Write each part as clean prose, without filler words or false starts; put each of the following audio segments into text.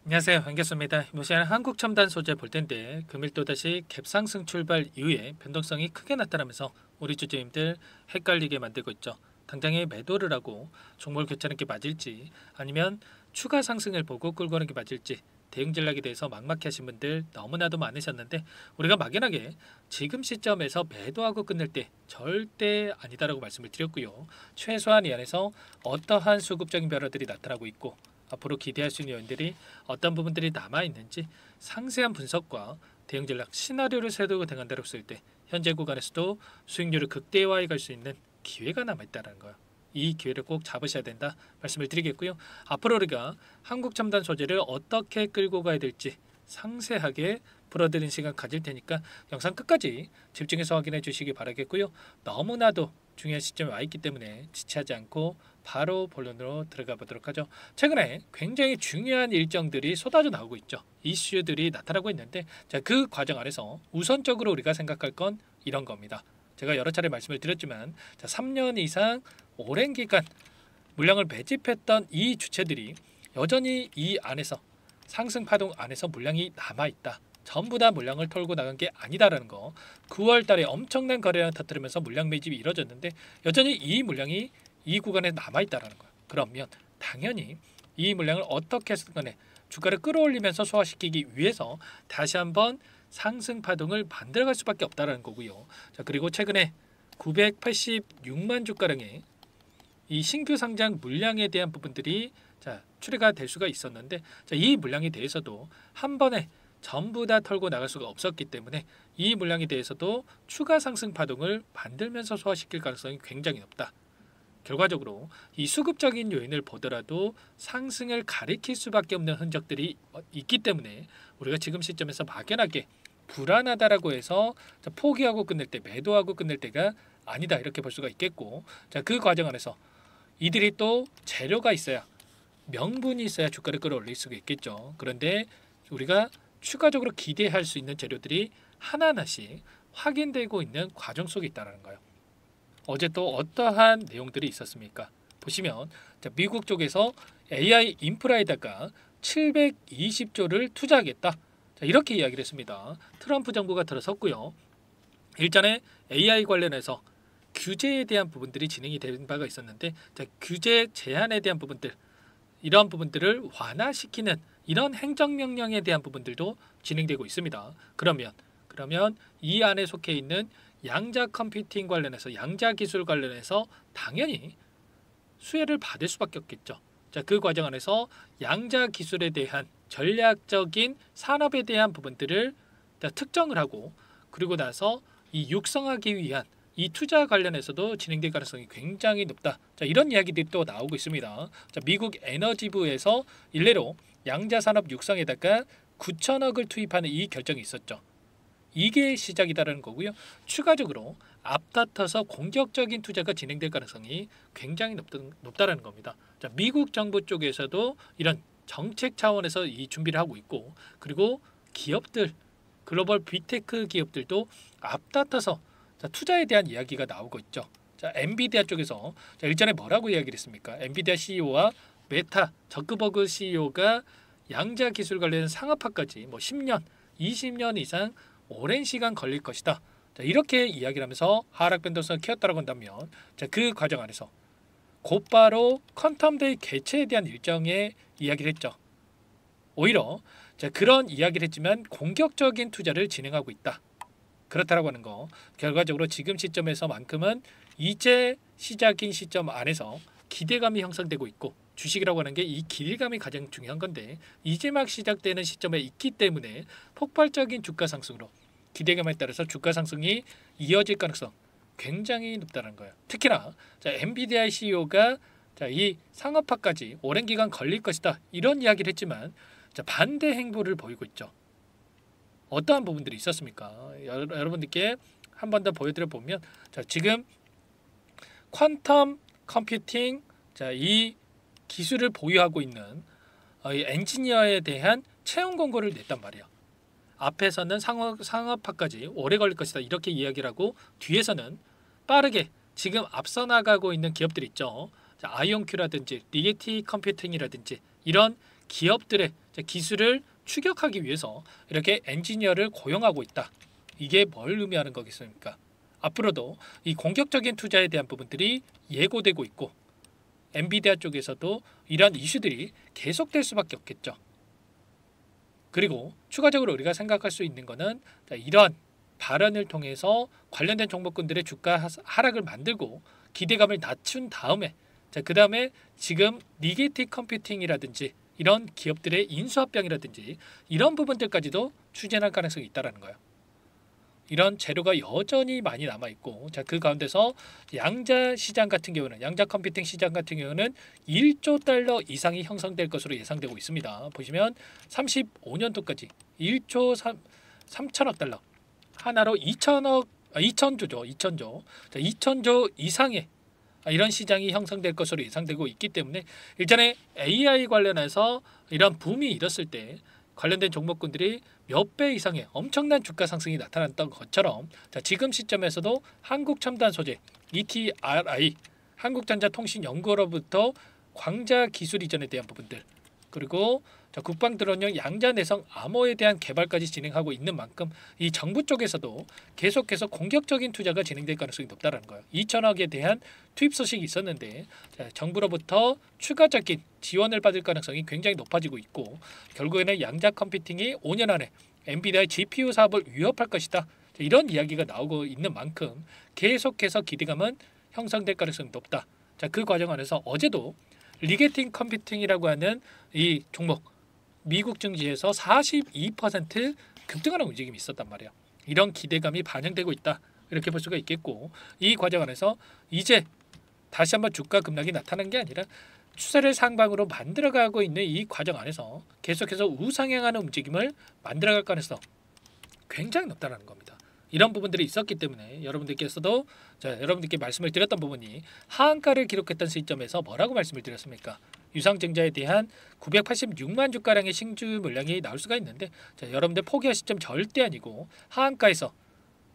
안녕하세요. 반갑습니다. 이번 시간에 한국 첨단 소재 볼 텐데 금일 또다시 갭상승 출발 이후에 변동성이 크게 나타나면서 우리 주주님들 헷갈리게 만들고 있죠. 당장에 매도를 하고 종목을 교체하는 게 맞을지 아니면 추가 상승을 보고 끌고 가는 게 맞을지 대응 전략에 대해서 막막해 하신 분들 너무나도 많으셨는데 우리가 막연하게 지금 시점에서 매도하고 끝낼 때 절대 아니다라고 말씀을 드렸고요. 최소한 이 안에서 어떠한 수급적인 변화들이 나타나고 있고 앞으로 기대할 수 있는 요인들이 어떤 부분들이 남아있는지 상세한 분석과 대응 전략 시나리오를 세우고 대응한다고 했을 때 현재 구간에서도 수익률을 극대화해 갈 수 있는 기회가 남아있다는 거예요. 이 기회를 꼭 잡으셔야 된다 말씀을 드리겠고요. 앞으로 우리가 한국 첨단 소재를 어떻게 끌고 가야 될지 상세하게 풀어드리는 시간 가질 테니까 영상 끝까지 집중해서 확인해 주시기 바라겠고요. 너무나도 중요한 시점에 와 있기 때문에 지체하지 않고 바로 본론으로 들어가 보도록 하죠. 최근에 굉장히 중요한 일정들이 쏟아져 나오고 있죠. 이슈들이 나타나고 있는데 그 과정 안에서 우선적으로 우리가 생각할 건 이런 겁니다. 제가 여러 차례 말씀을 드렸지만 3년 이상 오랜 기간 물량을 매집했던 이 주체들이 여전히 이 안에서 상승 파동 안에서 물량이 남아있다. 전부 다 물량을 털고 나간 게 아니다라는 거. 9월 달에 엄청난 거래량 터뜨리면서 물량 매집이 이뤄졌는데 여전히 이 물량이 이 구간에 남아있다라는 거예요. 그러면 당연히 이 물량을 어떻게 해서든 간에 주가를 끌어올리면서 소화시키기 위해서 다시 한번 상승 파동을 만들어갈 수밖에 없다라는 거고요. 자, 그리고 최근에 986만 주가량의 이 신규 상장 물량에 대한 부분들이 추리가 될 수가 있었는데 이 물량에 대해서도 한 번에 전부 다 털고 나갈 수가 없었기 때문에 이 물량에 대해서도 추가 상승 파동을 만들면서 소화시킬 가능성이 굉장히 높다. 결과적으로 이 수급적인 요인을 보더라도 상승을 가리킬 수밖에 없는 흔적들이 있기 때문에 우리가 지금 시점에서 막연하게 불안하다라고 해서 포기하고 끝낼 때 매도하고 끝낼 때가 아니다 이렇게 볼 수가 있겠고 그 과정 안에서 이들이 또 재료가 있어야 명분이 있어야 주가를 끌어올릴 수가 있겠죠. 그런데 우리가 추가적으로 기대할 수 있는 재료들이 하나하나씩 확인되고 있는 과정 속에 있다는 거예요. 어제 또 어떠한 내용들이 있었습니까? 보시면 미국 쪽에서 AI 인프라에다가 720조를 투자하겠다. 이렇게 이야기를 했습니다. 트럼프 정부가 들어섰고요. 일전에 AI 관련해서 규제에 대한 부분들이 진행이 된 바가 있었는데 규제 제한에 대한 부분들 이런 부분들을 완화시키는 이런 행정명령에 대한 부분들도 진행되고 있습니다. 그러면 이 안에 속해 있는 양자 컴퓨팅 관련해서 양자 기술 관련해서 당연히 수혜를 받을 수밖에 없겠죠. 그 과정 안에서 양자 기술에 대한 전략적인 산업에 대한 부분들을 특정을 하고 그리고 나서 이 육성하기 위한 이 투자 관련해서도 진행될 가능성이 굉장히 높다. 이런 이야기들이 또 나오고 있습니다. 미국 에너지부에서 일례로 양자산업 육성에다가 9천억을 투입하는 이 결정이 있었죠. 이게 시작이다라는 거고요. 추가적으로 앞다퉈서 공격적인 투자가 진행될 가능성이 굉장히 높다라는 겁니다. 미국 정부 쪽에서도 이런 정책 차원에서 이 준비를 하고 있고 그리고 기업들 글로벌 빅테크 기업들도 앞다퉈서 투자에 대한 이야기가 나오고 있죠. 엔비디아 쪽에서 일전에 뭐라고 이야기를 했습니까? 엔비디아 CEO와 메타 저크버그 CEO가 양자 기술 관련 상업화까지 10년, 20년 이상 오랜 시간 걸릴 것이다. 이렇게 이야기를 하면서 하락 변동성을 키웠다고 한다면 그 과정 안에서 곧바로 퀀텀데이 개최에 대한 일정에 이야기를 했죠. 오히려 그런 이야기를 했지만 공격적인 투자를 진행하고 있다. 그렇다라고 하는 거 결과적으로 지금 시점에서만큼은 이제 시작인 시점 안에서 기대감이 형성되고 있고 주식이라고 하는 게 이 기대감이 가장 중요한 건데 이제 막 시작되는 시점에 있기 때문에 폭발적인 주가 상승으로 기대감에 따라서 주가 상승이 이어질 가능성 굉장히 높다는 거예요. 특히나 엔비디아 CEO가 이 상업화까지 오랜 기간 걸릴 것이다 이런 이야기를 했지만 반대 행보를 보이고 있죠. 어떠한 부분들이 있었습니까? 여러분들께 한 번 더 보여드려 보면 지금 퀀텀 컴퓨팅 이 기술을 보유하고 있는 이 엔지니어에 대한 채용 공고를 냈단 말이에요. 앞에서는 상업화까지 오래 걸릴 것이다 이렇게 이야기를 하고 뒤에서는 빠르게 지금 앞서 나가고 있는 기업들 있죠. 아이온큐라든지 리게티 컴퓨팅이라든지 이런 기업들의 기술을 추격하기 위해서 이렇게 엔지니어를 고용하고 있다. 이게 뭘 의미하는 거겠습니까? 앞으로도 이 공격적인 투자에 대한 부분들이 예고되고 있고 엔비디아 쪽에서도 이러한 이슈들이 계속될 수밖에 없겠죠. 그리고 추가적으로 우리가 생각할 수 있는 것은 이러한 발언을 통해서 관련된 종목군들의 주가 하락을 만들고 기대감을 낮춘 다음에 그 다음에 지금 니게틱 컴퓨팅이라든지 이런 기업들의 인수합병이라든지 이런 부분들까지도 추진할 가능성이 있다는 거예요. 이런 재료가 여전히 많이 남아있고 그 가운데서 양자 시장 같은 경우는 양자 컴퓨팅 시장 같은 경우는 1조 달러 이상이 형성될 것으로 예상되고 있습니다. 보시면 35년도까지 1조 3천억 달러 하나로 2천조죠. 2천조 이상의 이런 시장이 형성될 것으로 예상되고 있기 때문에 일전에 AI 관련해서 이런 붐이 일었을 때 관련된 종목군들이 몇 배 이상의 엄청난 주가 상승이 나타났던 것처럼 지금 시점에서도 한국첨단소재 ETRI 한국전자통신연구로부터 광자 기술 이전에 대한 부분들 그리고 국방드론용 양자내성 암호에 대한 개발까지 진행하고 있는 만큼 이 정부 쪽에서도 계속해서 공격적인 투자가 진행될 가능성이 높다는 거예요. 2천억에 대한 투입 소식이 있었는데 정부로부터 추가적인 지원을 받을 가능성이 굉장히 높아지고 있고 결국에는 양자 컴퓨팅이 5년 안에 엔비디아의 GPU 사업을 위협할 것이다. 이런 이야기가 나오고 있는 만큼 계속해서 기대감은 형성될 가능성이 높다. 그 과정 안에서 어제도 리게팅 컴퓨팅이라고 하는 이 종목 미국 증시에서 42% 급등하는 움직임이 있었단 말이에요. 이런 기대감이 반영되고 있다. 이렇게 볼 수가 있겠고 이 과정 안에서 이제 다시 한번 주가 급락이 나타난 게 아니라 추세를 상방으로 만들어가고 있는 이 과정 안에서 계속해서 우상향하는 움직임을 만들어갈 가능성 굉장히 높다는 겁니다. 이런 부분들이 있었기 때문에 여러분들께서도 여러분들께 말씀을 드렸던 부분이 하한가를 기록했던 시점에서 뭐라고 말씀을 드렸습니까? 유상증자에 대한 986만 주가량의 신주 물량이 나올 수가 있는데 여러분들 포기할 시점 절대 아니고 하한가에서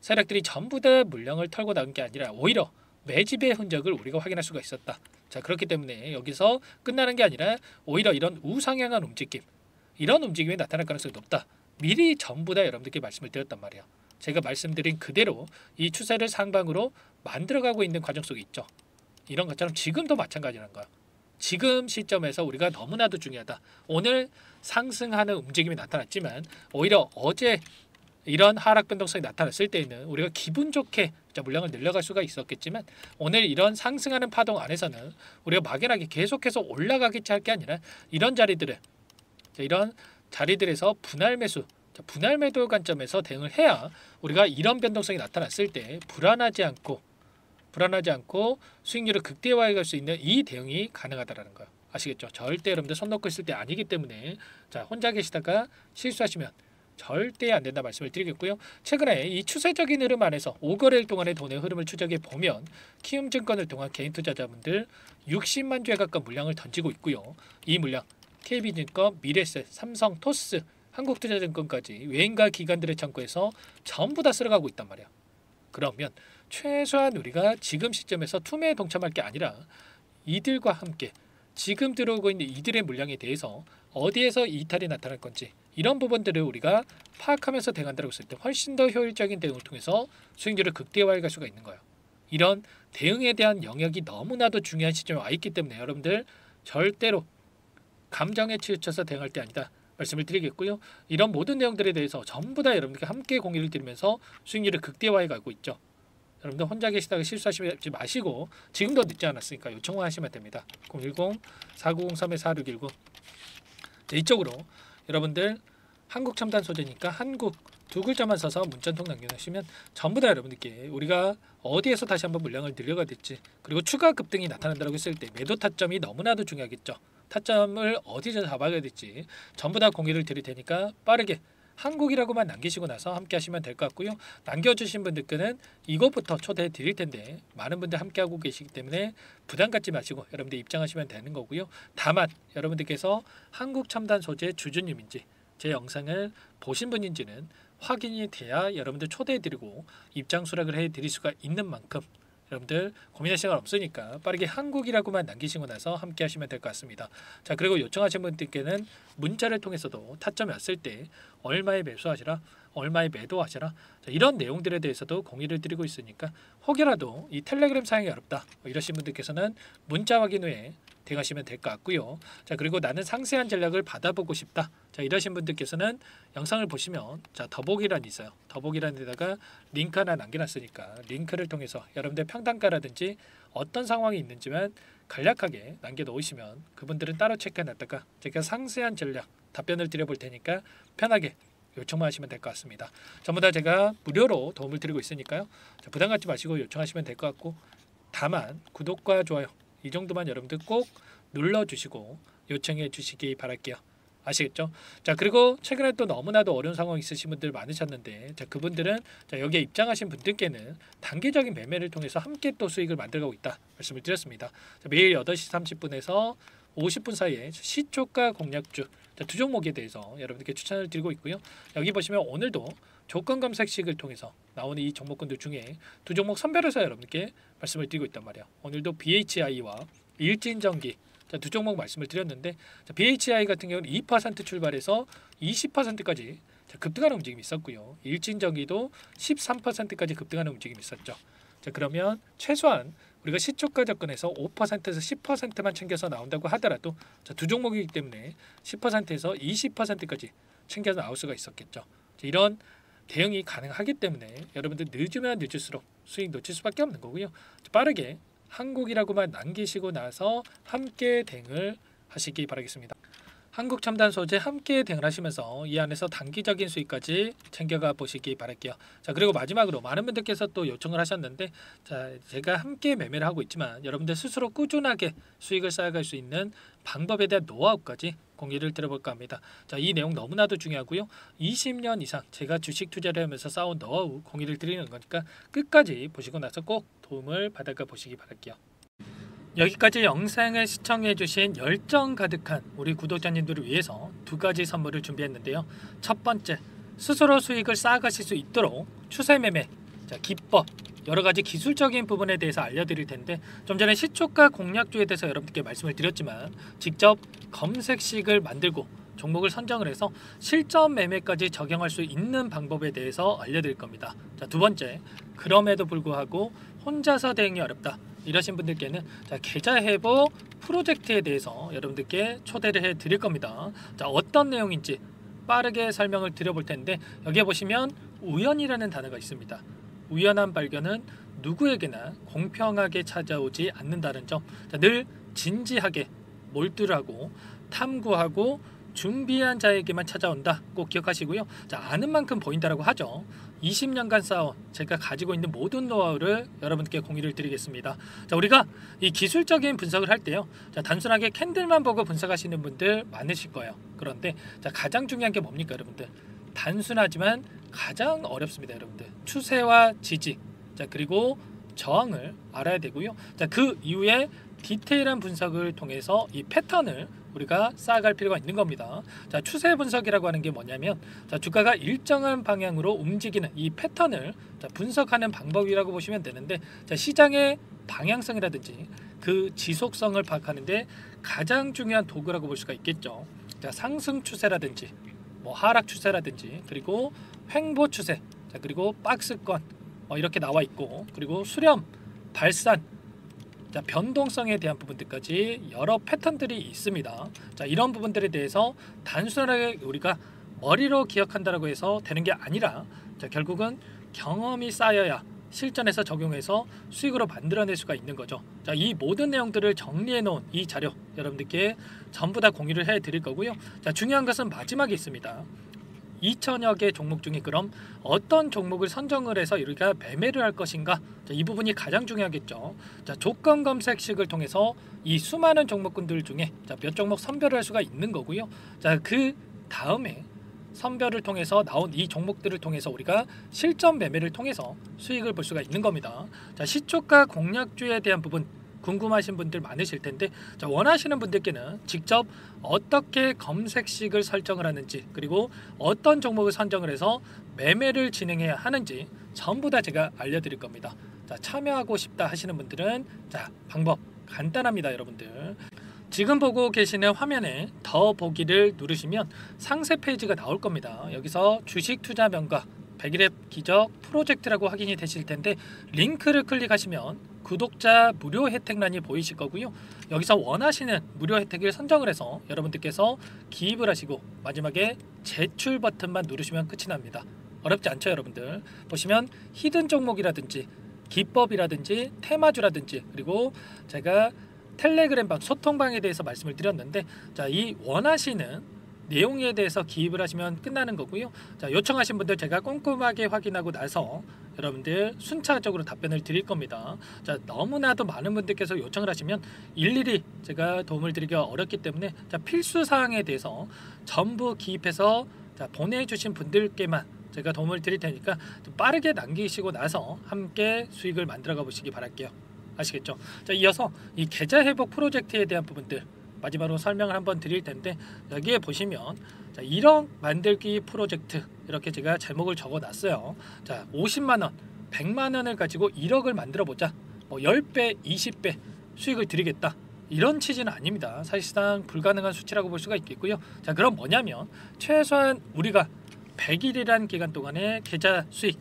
세력들이 전부 다 물량을 털고 나온 게 아니라 오히려 매집의 흔적을 우리가 확인할 수가 있었다. 그렇기 때문에 여기서 끝나는 게 아니라 오히려 이런 우상향한 움직임 이런 움직임이 나타날 가능성이 높다. 미리 전부 다 여러분들께 말씀을 드렸단 말이에요. 제가 말씀드린 그대로 이 추세를 상방으로 만들어가고 있는 과정 속에 있죠. 이런 것처럼 지금도 마찬가지라는 거야. 지금 시점에서 우리가 너무나도 중요하다. 오늘 상승하는 움직임이 나타났지만 오히려 어제 이런 하락 변동성이 나타났을 때에는 우리가 기분 좋게 물량을 늘려갈 수가 있었겠지만 오늘 이런 상승하는 파동 안에서는 우리가 막연하게 계속해서 올라가겠지 할 게 아니라 이런 자리들에서 분할 매수 분할 매도 관점에서 대응을 해야 우리가 이런 변동성이 나타났을 때 불안하지 않고 수익률을 극대화해 갈 수 있는 이 대응이 가능하다라는 거예요. 아시겠죠? 절대 여러분들 손 놓고 있을 때 아니기 때문에 혼자 계시다가 실수하시면 절대 안 된다 말씀을 드리겠고요. 최근에 이 추세적인 흐름 안에서 5거래일 동안의 돈의 흐름을 추적해 보면 키움증권을 통한 개인 투자자분들 60만 주에 가까운 물량을 던지고 있고요. 이 물량 KB증권, 미래셋, 삼성, 토스, 한국투자증권까지 외인과 기관들의 창구에서 전부 다 쓸어가고 있단 말이야. 그러면 최소한 우리가 지금 시점에서 투매에 동참할 게 아니라 이들과 함께 지금 들어오고 있는 이들의 물량에 대해서 어디에서 이탈이 나타날 건지 이런 부분들을 우리가 파악하면서 대응한다고 했을 때 훨씬 더 효율적인 대응을 통해서 수익률을 극대화해 갈 수가 있는 거예요. 이런 대응에 대한 영역이 너무나도 중요한 시점에 와 있기 때문에 여러분들 절대로 감정에 치우쳐서 대응할 때 아니다 말씀을 드리겠고요. 이런 모든 내용들에 대해서 전부 다 여러분들께 함께 공유를 드리면서 수익률을 극대화해 가고 있죠. 여러분들 혼자 계시다가 실수하시지 마시고 지금도 늦지 않았으니까 요청만 하시면 됩니다. 010-4903-4619 이쪽으로 여러분들 한국 첨단 소재니까 한국 두 글자만 써서 문자 한 통 남겨주시면 전부 다 여러분들께 우리가 어디에서 다시 한번 물량을 늘려가 될지 그리고 추가 급등이 나타난다고 했을 때 매도 타점이 너무나도 중요하겠죠. 타점을 어디서 잡아야 될지 전부 다 공유를 드릴 테니까 빠르게 한국이라고만 남기시고 나서 함께 하시면 될 것 같고요. 남겨주신 분들께는 이것부터 초대해 드릴 텐데 많은 분들 함께 하고 계시기 때문에 부담 갖지 마시고 여러분들 입장하시면 되는 거고요. 다만 여러분들께서 한국 첨단 소재 주주님인지 제 영상을 보신 분인지는 확인이 돼야 여러분들 초대해 드리고 입장 수락을 해 드릴 수가 있는 만큼 여러분들 고민할 시간 없으니까 빠르게 한국이라고만 남기시고 나서 함께 하시면 될 것 같습니다. 자, 그리고 요청하신 분들께는 문자를 통해서도 타점이 왔을 때 얼마에 매수하시라, 얼마에 매도하시라, 자, 이런 내용들에 대해서도 공유를 드리고 있으니까 혹여라도 이 텔레그램 사용이 어렵다 이러신 분들께서는 문자 확인 후에 대응하시면 될 것 같고요. 자, 그리고 나는 상세한 전략을 받아보고 싶다, 자, 이러신 분들께서는 영상을 보시면 자, 더보기란이 있어요. 더보기란 데다가 링크 하나 남겨놨으니까 링크를 통해서 여러분들 평단가라든지 어떤 상황이 있는지만 간략하게 남겨놓으시면 그분들은 따로 체크해놨다가 제가 상세한 전략 답변을 드려볼 테니까 편하게 요청만 하시면 될 것 같습니다. 전부 다 제가 무료로 도움을 드리고 있으니까요. 자, 부담 갖지 마시고 요청하시면 될 것 같고, 다만 구독과 좋아요 이 정도만 여러분들 꼭 눌러주시고 요청해 주시기 바랄게요. 아시겠죠? 자, 그리고 최근에 또 너무나도 어려운 상황 있으신 분들 많으셨는데, 자, 그분들은 자, 여기에 입장하신 분들께는 단기적인 매매를 통해서 함께 또 수익을 만들어가고 있다 말씀을 드렸습니다. 자, 매일 8시 30분에서 50분 사이에 시초가 공략주 두 종목에 대해서 여러분들께 추천을 드리고 있고요. 여기 보시면 오늘도 조건 검색식을 통해서 나오는 이 종목군들 중에 두 종목 선별해서 여러분께 말씀을 드리고 있단 말이에요. 오늘도 BHI와 일진전기 두 종목 말씀을 드렸는데, BHI 같은 경우는 2% 출발해서 20%까지 급등하는 움직임이 있었고요. 일진전기도 13%까지 급등하는 움직임이 있었죠. 자, 그러면 최소한 우리가 시초가 접근해서 5%에서 10%만 챙겨서 나온다고 하더라도 두 종목이기 때문에 10%에서 20%까지 챙겨서 나올 수가 있었겠죠. 자, 이런 대응이 가능하기 때문에 여러분들 늦으면 늦을수록 수익 놓칠 수밖에 없는 거고요. 빠르게 한국이라고만 남기시고 나서 함께 대응을 하시기 바라겠습니다. 한국 첨단 소재 함께 대응을 하시면서 이 안에서 단기적인 수익까지 챙겨가 보시기 바랄게요. 자, 그리고 마지막으로 많은 분들께서 또 요청을 하셨는데, 자, 제가 함께 매매를 하고 있지만 여러분들 스스로 꾸준하게 수익을 쌓아갈 수 있는 방법에 대한 노하우까지 공유를 드려볼까 합니다. 자, 이 내용 너무나도 중요하고요. 20년 이상 제가 주식 투자를 하면서 쌓아온 노하우 공유를 드리는 거니까 끝까지 보시고 나서 꼭 도움을 받아가 보시기 바랄게요. 여기까지 영상을 시청해주신 열정 가득한 우리 구독자님들을 위해서 두 가지 선물을 준비했는데요. 첫 번째, 스스로 수익을 쌓아가실 수 있도록 추세매매 기법, 여러가지 기술적인 부분에 대해서 알려드릴 텐데, 좀 전에 시초가 공략주에 대해서 여러분들께 말씀을 드렸지만 직접 검색식을 만들고 종목을 선정을 해서 실전 매매까지 적용할 수 있는 방법에 대해서 알려드릴 겁니다. 자, 두 번째, 그럼에도 불구하고 혼자서 대응이 어렵다 이러신 분들께는 계좌 회복 프로젝트에 대해서 여러분들께 초대를 해 드릴 겁니다. 자, 어떤 내용인지 빠르게 설명을 드려볼 텐데, 여기에 보시면 우연이라는 단어가 있습니다. 우연한 발견은 누구에게나 공평하게 찾아오지 않는다는 점, 늘 진지하게 몰두하고 탐구하고 준비한 자에게만 찾아온다 꼭 기억하시고요. 자, 아는 만큼 보인다라고 하죠. 20년간 쌓아온 제가 가지고 있는 모든 노하우를 여러분께 공유를 드리겠습니다. 자, 우리가 이 기술적인 분석을 할 때요, 자, 단순하게 캔들만 보고 분석하시는 분들 많으실 거예요. 그런데 자, 가장 중요한 게 뭡니까 여러분들? 단순하지만 가장 어렵습니다. 여러분들, 추세와 지지, 자, 그리고 저항을 알아야 되고요. 자, 그 이후에 디테일한 분석을 통해서 이 패턴을 우리가 쌓아갈 필요가 있는 겁니다. 자, 추세 분석이라고 하는 게 뭐냐면, 자, 주가가 일정한 방향으로 움직이는 이 패턴을 분석하는 방법이라고 보시면 되는데, 자, 시장의 방향성이라든지 그 지속성을 파악하는데 가장 중요한 도구라고 볼 수가 있겠죠. 자, 상승 추세라든지 하락 추세라든지, 그리고 횡보 추세, 자, 그리고 박스권 이렇게 나와 있고, 그리고 수렴, 발산, 자, 변동성에 대한 부분들까지 여러 패턴들이 있습니다. 자, 이런 부분들에 대해서 단순하게 우리가 머리로 기억한다라고 해서 되는 게 아니라, 자, 결국은 경험이 쌓여야 실전에서 적용해서 수익으로 만들어낼 수가 있는 거죠. 자, 이 모든 내용들을 정리해 놓은 이 자료 여러분들께 전부 다 공유를 해 드릴 거고요. 자, 중요한 것은 마지막에 있습니다. 2천여 개 종목 중에 그럼 어떤 종목을 선정을 해서 우리가 매매를 할 것인가? 자, 이 부분이 가장 중요하겠죠. 자, 조건 검색식을 통해서 이 수많은 종목군들 중에 몇 종목 선별을 할 수가 있는 거고요. 자, 그 다음에 선별을 통해서 나온 이 종목들을 통해서 우리가 실전 매매를 통해서 수익을 볼 수가 있는 겁니다. 자, 시초가 공략주에 대한 부분 궁금하신 분들 많으실 텐데, 자, 원하시는 분들께는 직접 어떻게 검색식을 설정을 하는지, 그리고 어떤 종목을 선정을 해서 매매를 진행해야 하는지 전부 다 제가 알려드릴 겁니다. 자, 자, 참여하고 싶다 하시는 분들은 자, 방법 간단합니다, 여러분들. 지금 보고 계시는 화면에 더 보기를 누르시면 상세 페이지가 나올 겁니다. 여기서 주식 투자 명가 100일의 기적 프로젝트라고 확인이 되실 텐데 링크를 클릭하시면 구독자 무료 혜택란이 보이실 거고요. 여기서 원하시는 무료 혜택을 선정을 해서 여러분들께서 기입을 하시고 마지막에 제출 버튼만 누르시면 끝이 납니다. 어렵지 않죠, 여러분들. 보시면 히든 종목이라든지 기법이라든지 테마주라든지 그리고 제가 텔레그램방 소통방에 대해서 말씀을 드렸는데 자, 이 원하시는 내용에 대해서 기입을 하시면 끝나는 거고요. 자, 요청하신 분들 제가 꼼꼼하게 확인하고 나서 여러분들 순차적으로 답변을 드릴 겁니다. 자, 너무나도 많은 분들께서 요청을 하시면 일일이 제가 도움을 드리기가 어렵기 때문에 자, 필수 사항에 대해서 전부 기입해서 자, 보내주신 분들께만 제가 도움을 드릴 테니까 좀 빠르게 남기시고 나서 함께 수익을 만들어가 보시기 바랄게요. 아시겠죠? 자, 이어서 이 계좌 회복 프로젝트에 대한 부분들 마지막으로 설명을 한번 드릴 텐데 여기에 보시면 자, 1억 만들기 프로젝트 이렇게 제가 제목을 적어 놨어요. 자, 50만원 100만원을 가지고 1억을 만들어 보자. 뭐 10배 20배 수익을 드리겠다, 이런 취지는 아닙니다. 사실상 불가능한 수치라고 볼 수가 있겠고요. 자, 그럼 뭐냐면 최소한 우리가 100일이란 기간 동안에 계좌 수익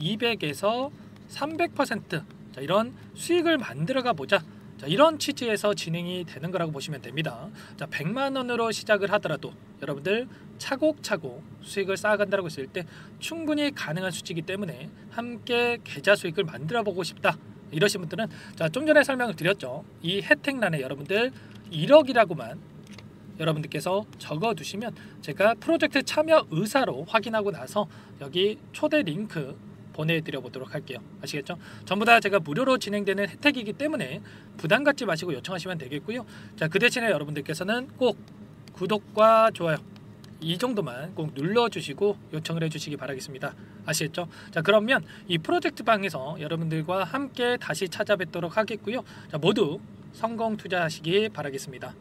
200에서 300% 자, 이런 수익을 만들어가 보자. 자, 이런 취지에서 진행이 되는 거라고 보시면 됩니다. 자, 100만 원으로 시작을 하더라도 여러분들 차곡차곡 수익을 쌓아간다고 했을 때 충분히 가능한 수치이기 때문에 함께 계좌 수익을 만들어 보고 싶다 이러신 분들은 자, 좀 전에 설명을 드렸죠. 이 혜택란에 여러분들 1억이라고만 여러분들께서 적어 두시면 제가 프로젝트 참여 의사로 확인하고 나서 여기 초대 링크 보내드려 보도록 할게요. 아시겠죠? 전부 다 제가 무료로 진행되는 혜택이기 때문에 부담 갖지 마시고 요청하시면 되겠고요. 자, 그 대신에 여러분들께서는 꼭 구독과 좋아요 이 정도만 꼭 눌러주시고 요청을 해주시기 바라겠습니다. 아시겠죠? 자, 그러면 이 프로젝트 방에서 여러분들과 함께 다시 찾아뵙도록 하겠고요. 자, 모두 성공 투자하시기 바라겠습니다.